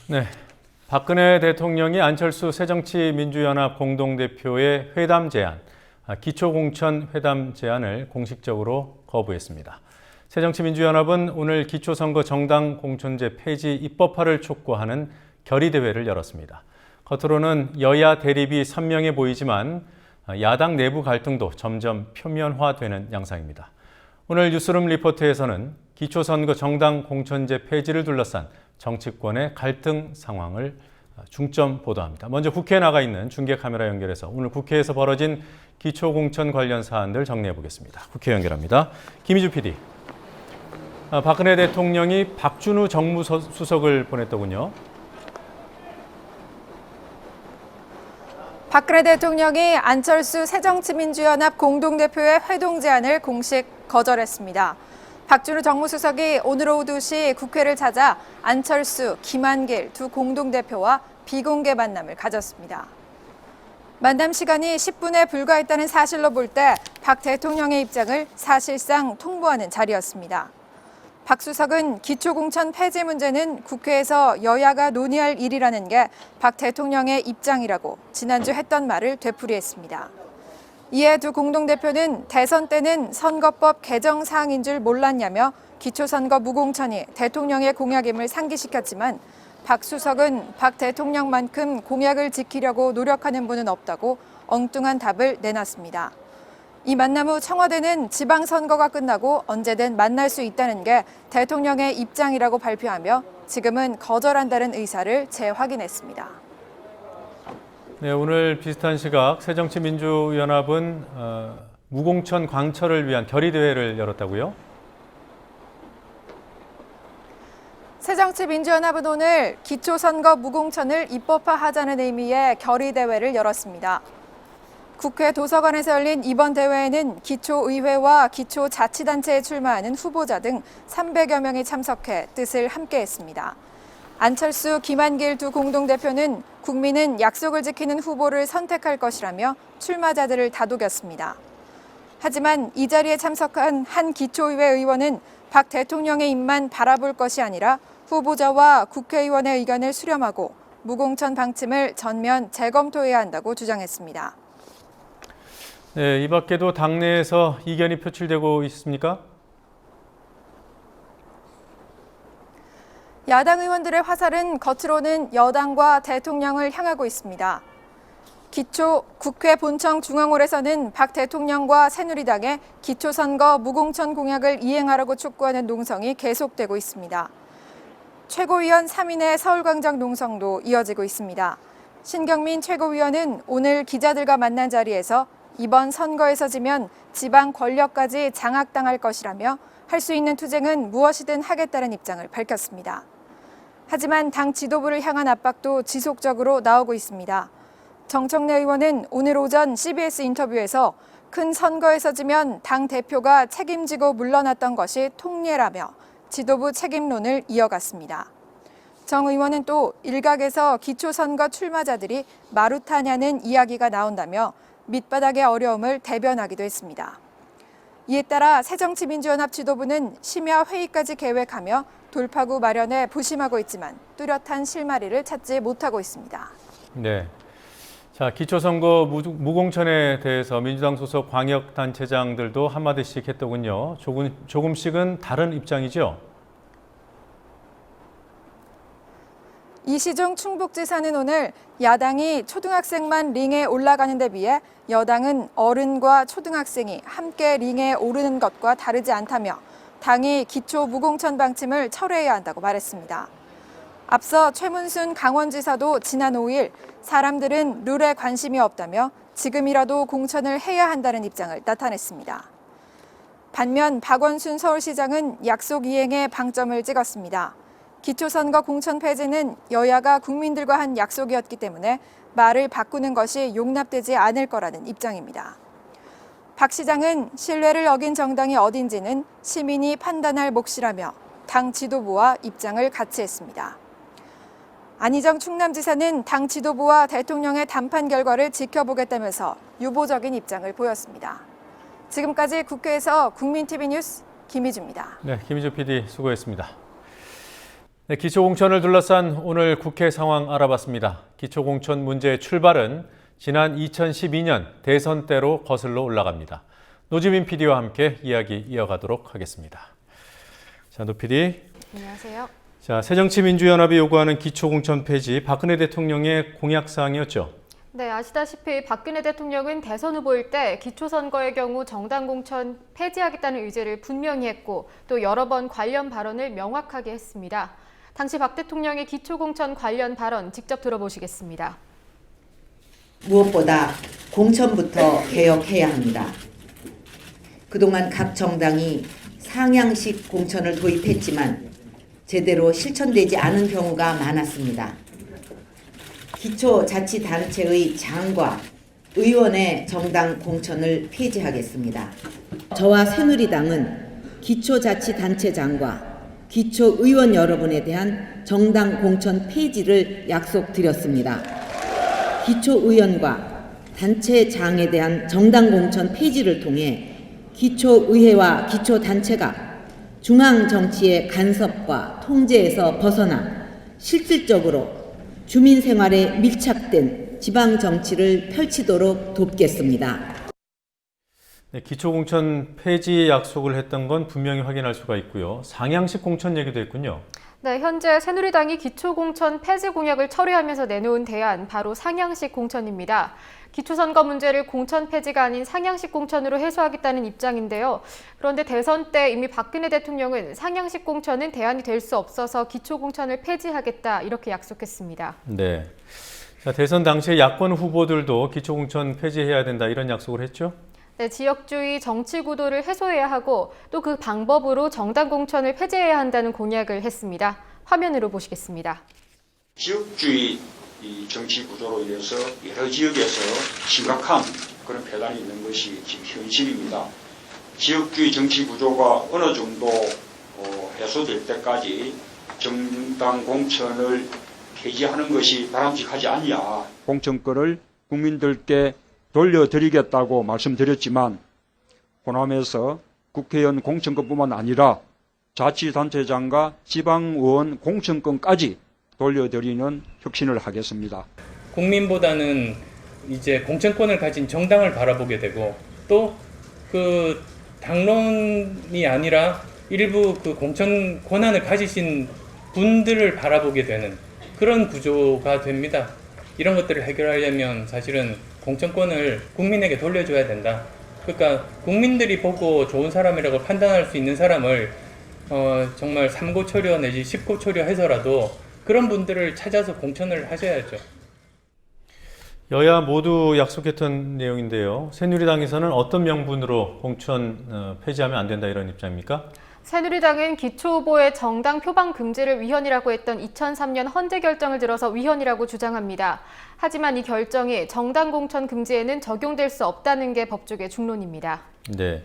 네, 박근혜 대통령이 안철수 새정치민주연합 공동대표의 회담 제안, 기초공천 회담 제안을 공식적으로 거부했습니다. 새정치민주연합은 오늘 기초선거 정당 공천제 폐지 입법화를 촉구하는 결의대회를 열었습니다. 겉으로는 여야 대립이 선명해 보이지만 야당 내부 갈등도 점점 표면화되는 양상입니다. 오늘 뉴스룸 리포트에서는 기초선거 정당 공천제 폐지를 둘러싼 정치권의 갈등 상황을 중점 보도합니다. 먼저 국회에 나가 있는 중계 카메라 연결해서 오늘 국회에서 벌어진 기초공천 관련 사안들 정리해 보겠습니다. 국회 연결합니다. 김희주 PD. 박근혜 대통령이 박준우 정무수석을 보냈더군요. 박근혜 대통령이 안철수 새정치민주연합 공동대표의 회동 제안을 공식 거절했습니다. 박준우 정무수석이 오늘 오후 2시 국회를 찾아 안철수, 김한길 두 공동대표와 비공개 만남을 가졌습니다. 만남 시간이 10분에 불과했다는 사실로 볼 때 박 대통령의 입장을 사실상 통보하는 자리였습니다. 박 수석은 기초공천 폐지 문제는 국회에서 여야가 논의할 일이라는 게 박 대통령의 입장이라고 지난주 했던 말을 되풀이했습니다. 이에 두 공동대표는 대선 때는 선거법 개정 사항인 줄 몰랐냐며 기초선거 무공천이 대통령의 공약임을 상기시켰지만 박 수석은 박 대통령만큼 공약을 지키려고 노력하는 분은 없다고 엉뚱한 답을 내놨습니다. 이 만남 후 청와대는 지방선거가 끝나고 언제든 만날 수 있다는 게 대통령의 입장이라고 발표하며 지금은 거절한다는 의사를 재확인했습니다. 네, 오늘 비슷한 시각 새정치민주연합은 무공천 광철을 위한 결의대회를 열었다고요? 새정치민주연합은 오늘 기초선거 무공천을 입법화하자는 의미의 결의대회를 열었습니다. 국회 도서관에서 열린 이번 대회에는 기초의회와 기초자치단체에 출마하는 후보자 등 300여 명이 참석해 뜻을 함께했습니다. 안철수, 김한길 두 공동대표는 국민은 약속을 지키는 후보를 선택할 것이라며 출마자들을 다독였습니다. 하지만 이 자리에 참석한 한 기초의회 의원은 박 대통령의 입만 바라볼 것이 아니라 후보자와 국회의원의 의견을 수렴하고 무공천 방침을 전면 재검토해야 한다고 주장했습니다. 네, 이 밖에도 당내에서 이견이 표출되고 있습니까? 야당 의원들의 화살은 겉으로는 여당과 대통령을 향하고 있습니다. 국회 본청 중앙홀에서는 박 대통령과 새누리당의 기초선거 무공천 공약을 이행하라고 촉구하는 농성이 계속되고 있습니다. 최고위원 3인의 서울광장 농성도 이어지고 있습니다. 신경민 최고위원은 오늘 기자들과 만난 자리에서 이번 선거에서 지면 지방 권력까지 장악당할 것이라며 할 수 있는 투쟁은 무엇이든 하겠다는 입장을 밝혔습니다. 하지만 당 지도부를 향한 압박도 지속적으로 나오고 있습니다. 정청래 의원은 오늘 오전 CBS 인터뷰에서 큰 선거에서 지면 당 대표가 책임지고 물러났던 것이 통례라며 지도부 책임론을 이어갔습니다. 정 의원은 또 일각에서 기초선거 출마자들이 마루타냐는 이야기가 나온다며 밑바닥의 어려움을 대변하기도 했습니다. 이에 따라 새정치민주연합 지도부는 심야 회의까지 계획하며 돌파구 마련에 부심하고 있지만 뚜렷한 실마리를 찾지 못하고 있습니다. 네. 자, 기초선거 무공천에 대해서 민주당 소속 광역단체장들도 한마디씩 했더군요. 조금씩은 다른 입장이죠? 이시중 충북지사는 오늘 야당이 초등학생만 링에 올라가는 데 비해 여당은 어른과 초등학생이 함께 링에 오르는 것과 다르지 않다며 당이 기초 무공천 방침을 철회해야 한다고 말했습니다. 앞서 최문순 강원지사도 지난 5일 사람들은 룰에 관심이 없다며 지금이라도 공천을 해야 한다는 입장을 나타냈습니다. 반면 박원순 서울시장은 약속 이행에 방점을 찍었습니다. 기초선거 공천 폐지는 여야가 국민들과 한 약속이었기 때문에 말을 바꾸는 것이 용납되지 않을 거라는 입장입니다. 박 시장은 신뢰를 어긴 정당이 어딘지는 시민이 판단할 몫이라며 당 지도부와 입장을 같이 했습니다. 안희정 충남지사는 당 지도부와 대통령의談判 결과를 지켜보겠다면서 유보적인 입장을 보였습니다. 지금까지 국회에서 국민TV 뉴스 김희주입니다. 네, 김희주 PD 수고했습니다. 네, 기초공천을 둘러싼 오늘 국회 상황 알아봤습니다. 기초공천 문제의 출발은 지난 2012년 대선 때로 거슬러 올라갑니다. 노지민 PD와 함께 이야기 이어가도록 하겠습니다. 자, 노 PD. 안녕하세요. 자, 새정치민주연합이 요구하는 기초공천 폐지, 박근혜 대통령의 공약사항이었죠. 네, 아시다시피 박근혜 대통령은 대선 후보일 때 기초선거의 경우 정당 공천 폐지하겠다는 의지를 분명히 했고 또 여러 번 관련 발언을 명확하게 했습니다. 당시 박 대통령의 기초공천 관련 발언 직접 들어보시겠습니다. 무엇보다 공천부터 개혁해야 합니다. 그동안 각 정당이 상향식 공천을 도입했지만 제대로 실천되지 않은 경우가 많았습니다. 기초자치단체의 장과 의원의 정당 공천을 폐지하겠습니다. 저와 새누리당은 기초자치단체장과 기초의원 여러분에 대한 정당 공천 폐지를 약속드렸습니다. 기초의원과 단체장에 대한 정당 공천 폐지를 통해 기초의회와 기초단체가 중앙정치의 간섭과 통제에서 벗어나 실질적으로 주민 생활에 밀착된 지방 정치를 펼치도록 돕겠습니다. 네, 기초공천 폐지 약속을 했던 건 분명히 확인할 수가 있고요. 상향식 공천 얘기도 했군요. 네, 현재 새누리당이 기초공천 폐지 공약을 처리하면서 내놓은 대안 바로 상향식 공천입니다. 기초선거 문제를 공천 폐지가 아닌 상향식 공천으로 해소하겠다는 입장인데요. 그런데 대선 때 이미 박근혜 대통령은 상향식 공천은 대안이 될 수 없어서 기초공천을 폐지하겠다 이렇게 약속했습니다. 네. 자, 대선 당시에 야권 후보들도 기초공천 폐지해야 된다 이런 약속을 했죠? 네, 지역주의 정치 구도를 해소해야 하고 또 그 방법으로 정당 공천을 폐지해야 한다는 공약을 했습니다. 화면으로 보시겠습니다. 지역주의 정치 구조로 인해서 여러 지역에서 심각한 그런 폐단이 있는 것이 지금 현실입니다. 지역주의 정치 구조가 어느 정도 해소될 때까지 정당 공천을 폐지하는 것이 바람직하지 않냐. 공천권을 국민들께 돌려드리겠다고 말씀드렸지만 호남에서 국회의원 공천권뿐만 아니라 자치단체장과 지방의원 공천권까지 돌려드리는 혁신을 하겠습니다. 국민보다는 이제 공천권을 가진 정당을 바라보게 되고 또 그 당론이 아니라 일부 그 공천 권한을 가지신 분들을 바라보게 되는 그런 구조가 됩니다. 이런 것들을 해결하려면 사실은 공천권을 국민에게 돌려줘야 된다. 그러니까 국민들이 보고 좋은 사람이라고 판단할 수 있는 사람을 정말 3고 초려 내지 10고 초려 해서라도 그런 분들을 찾아서 공천을 하셔야죠. 여야 모두 약속했던 내용인데요. 새누리당에서는 어떤 명분으로 공천 폐지하면 안 된다 이런 입장입니까? 새누리당은 기초후보의 정당 표방 금지를 위헌이라고 했던 2003년 헌재 결정을 들어서 위헌이라고 주장합니다. 하지만 이 결정이 정당 공천 금지에는 적용될 수 없다는 게 법조계 중론입니다. 네.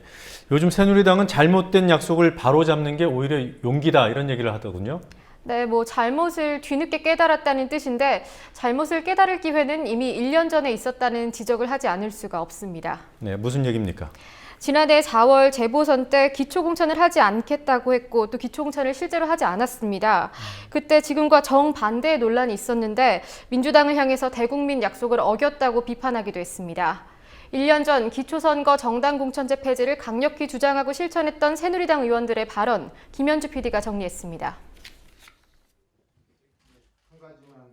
요즘 새누리당은 잘못된 약속을 바로잡는 게 오히려 용기다 이런 얘기를 하더군요. 네, 잘못을 뒤늦게 깨달았다는 뜻인데 잘못을 깨달을 기회는 이미 1년 전에 있었다는 지적을 하지 않을 수가 없습니다. 네, 무슨 얘기입니까? 지난해 4월 재보선 때 기초공천을 하지 않겠다고 했고 또 기초공천을 실제로 하지 않았습니다. 그때 지금과 정반대의 논란이 있었는데 민주당을 향해서 대국민 약속을 어겼다고 비판하기도 했습니다. 1년 전 기초선거 정당 공천제 폐지를 강력히 주장하고 실천했던 새누리당 의원들의 발언, 김현주 PD가 정리했습니다.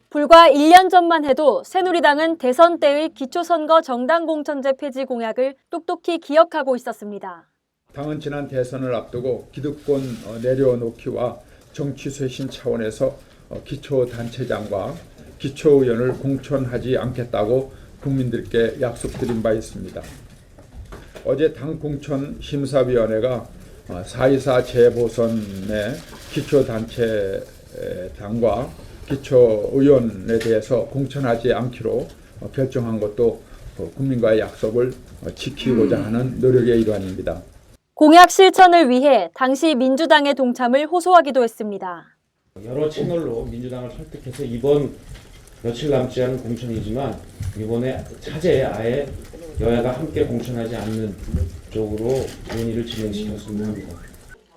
불과 1년 전만 해도 새누리당은 대선 때의 기초선거 정당 공천제 폐지 공약을 똑똑히 기억하고 있었습니다. 당은 지난 대선을 앞두고 기득권 내려놓기와 정치 쇄신 차원에서 기초단체장과 기초의원을 공천하지 않겠다고 국민들께 약속드린 바 있습니다. 어제 당공천심사위원회가 4.24 재보선의 기초단체장과 기초의원에 대해서 공천하지 않기로 결정한 것도 국민과의 약속을 지키고자 하는 노력의 일환입니다. 공약 실천을 위해 당시 민주당의 동참을 호소하기도 했습니다. 여러 채널로 민주당을 설득해서 이번 며칠 남지 않은 공천이지만 이번에 차제에 아예 여야가 함께 공천하지 않는 쪽으로 논의를 진행시켰습니다.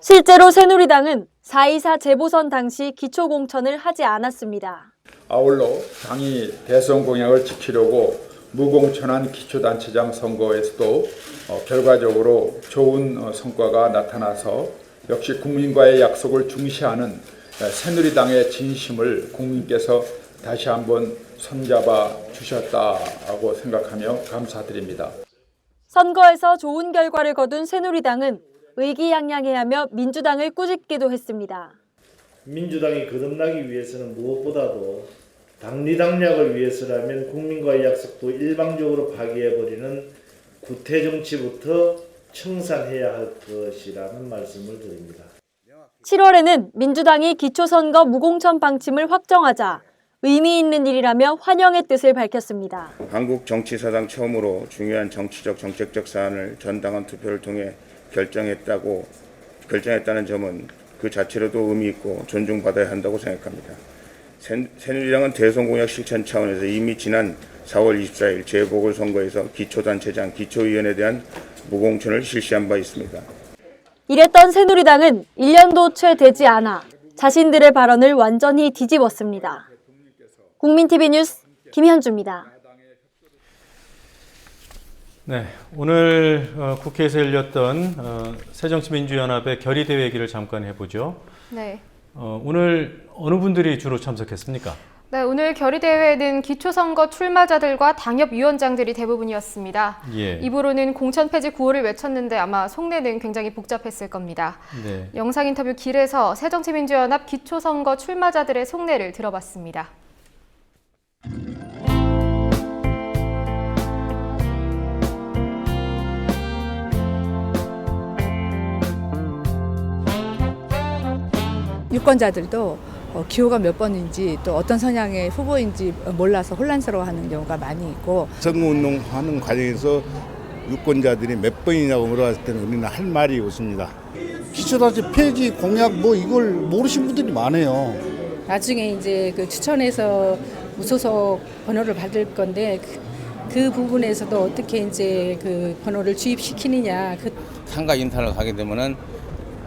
실제로 새누리당은 4.24 재보선 당시 기초공천을 하지 않았습니다. 아울러 당이 대선 공약을 지키려고 무공천한 기초단체장 선거에서도 결과적으로 좋은 성과가 나타나서 역시 국민과의 약속을 중시하는 새누리당의 진심을 국민께서 다시 한번 손잡아 주셨다고 생각하며 감사드립니다. 선거에서 좋은 결과를 거둔 새누리당은 의기양양해하며 민주당을 꾸짖기도 했습니다. 민주당이 거듭나기 위해서는 무엇보다도 당리당략을 위해서라면 국민과의 약속도 일방적으로 파기해버리는 구태정치부터 청산해야 할 것이라는 말씀을 드립니다. 7월에는 민주당이 기초선거 무공천 방침을 확정하자 의미 있는 일이라며 환영의 뜻을 밝혔습니다. 한국 정치사상 처음으로 중요한 정치적 정책적 사안을 전당원 투표를 통해 결정했다는 점은 그 자체로도 의미 있고 존중받아야 한다고 생각합니다. 새누리당은 대선 공약 실천 차원에서 이미 지난 4월 24일 재보궐선거에서 기초단체장, 기초의원에 대한 무공천을 실시한 바 있습니다. 이랬던 새누리당은 1년도 채 되지 않아 자신들의 발언을 완전히 뒤집었습니다. 국민TV 뉴스 김현주입니다. 네, 오늘 국회에서 열렸던 새정치민주연합의 결의대회 얘기를 잠깐 해보죠. 네. 오늘 어느 분들이 주로 참석했습니까? 네, 오늘 결의대회는 기초선거 출마자들과 당협위원장들이 대부분이었습니다. 예. 입으로는 공천 폐지 구호를 외쳤는데 아마 속내는 굉장히 복잡했을 겁니다. 네. 영상 인터뷰 길에서 새정치민주연합 기초선거 출마자들의 속내를 들어봤습니다. 유권자들도 기호가 몇 번인지 또 어떤 성향의 후보인지 몰라서 혼란스러워하는 경우가 많이 있고, 선거운동하는 과정에서 유권자들이 몇 번이냐고 물어봤을 때는 우리는 할 말이 없습니다. 기초단체 폐지 공약 이걸 모르신 분들이 많아요. 나중에 이제 그 추천해서 무소속 번호를 받을 건데 그 부분에서도 어떻게 이제 그 번호를 주입시키느냐. 상가 인터넷 가게 되면은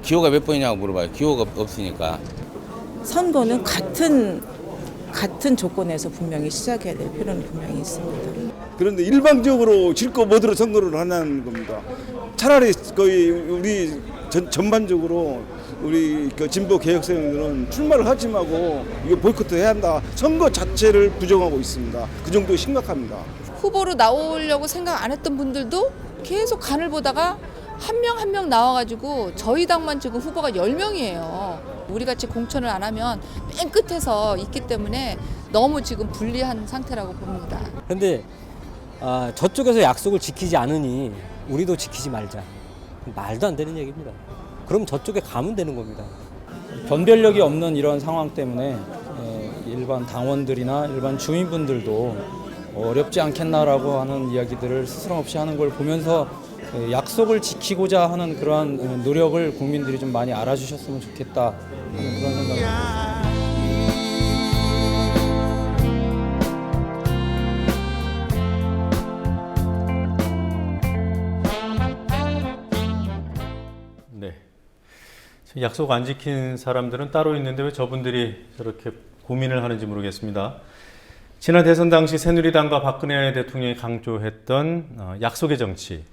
기호가 몇 번이냐고 물어봐요. 기호가 없으니까. 선거는 같은 조건에서 분명히 시작해야 될 필요는 분명히 있습니다. 그런데 일방적으로 질 거 뭐들어 선거를 하는 겁니다. 차라리 거의 우리 전반적으로 우리 진보 개혁생들은 출마를 하지 말고 이거 보이콧 해야 한다. 선거 자체를 부정하고 있습니다. 그 정도 심각합니다. 후보로 나오려고 생각 안 했던 분들도 계속 간을 보다가 한 명 한 명 나와가지고 저희 당만 지금 후보가 10명이에요. 우리같이 공천을 안 하면 맨 끝에서 있기 때문에 너무 지금 불리한 상태라고 봅니다. 그런데 저쪽에서 약속을 지키지 않으니 우리도 지키지 말자. 말도 안 되는 얘기입니다. 그럼 저쪽에 가면 되는 겁니다. 변별력이 없는 이런 상황 때문에 일반 당원들이나 일반 주민분들도 어렵지 않겠나라고 하는 이야기들을 스스럼없이 하는 걸 보면서 약속을 지키고자 하는 그러한 노력을 국민들이 좀 많이 알아주셨으면 좋겠다 하는 그런 생각을 합니다. 네. 약속 안 지킨 사람들은 따로 있는데 왜 저분들이 저렇게 고민을 하는지 모르겠습니다. 지난 대선 당시 새누리당과 박근혜 대통령이 강조했던 약속의 정치,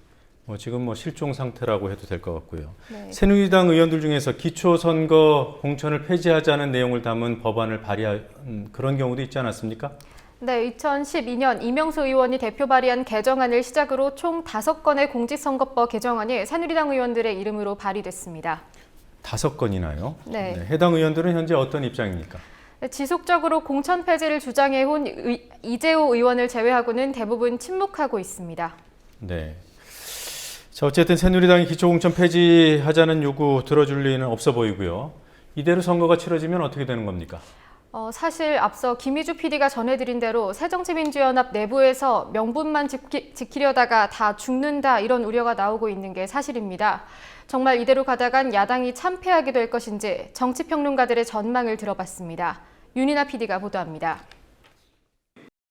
지금 실종 상태라고 해도 될 것 같고요. 네. 새누리당 의원들 중에서 기초선거 공천을 폐지하자는 내용을 담은 법안을 발의한 그런 경우도 있지 않았습니까? 네, 2012년 이명수 의원이 대표 발의한 개정안을 시작으로 총 5건의 공직선거법 개정안이 새누리당 의원들의 이름으로 발의됐습니다. 5건이나요? 네. 네. 해당 의원들은 현재 어떤 입장입니까? 지속적으로 공천 폐지를 주장해온 이재호 의원을 제외하고는 대부분 침묵하고 있습니다. 네. 자, 어쨌든 새누리당이 기초공천 폐지하자는 요구 들어줄 리는 없어 보이고요. 이대로 선거가 치러지면 어떻게 되는 겁니까? 사실 앞서 김희주 PD가 전해드린 대로 새정치민주연합 내부에서 명분만 지키려다가 다 죽는다 이런 우려가 나오고 있는 게 사실입니다. 정말 이대로 가다간 야당이 참패하게 될 것인지 정치평론가들의 전망을 들어봤습니다. 윤이나 PD가 보도합니다.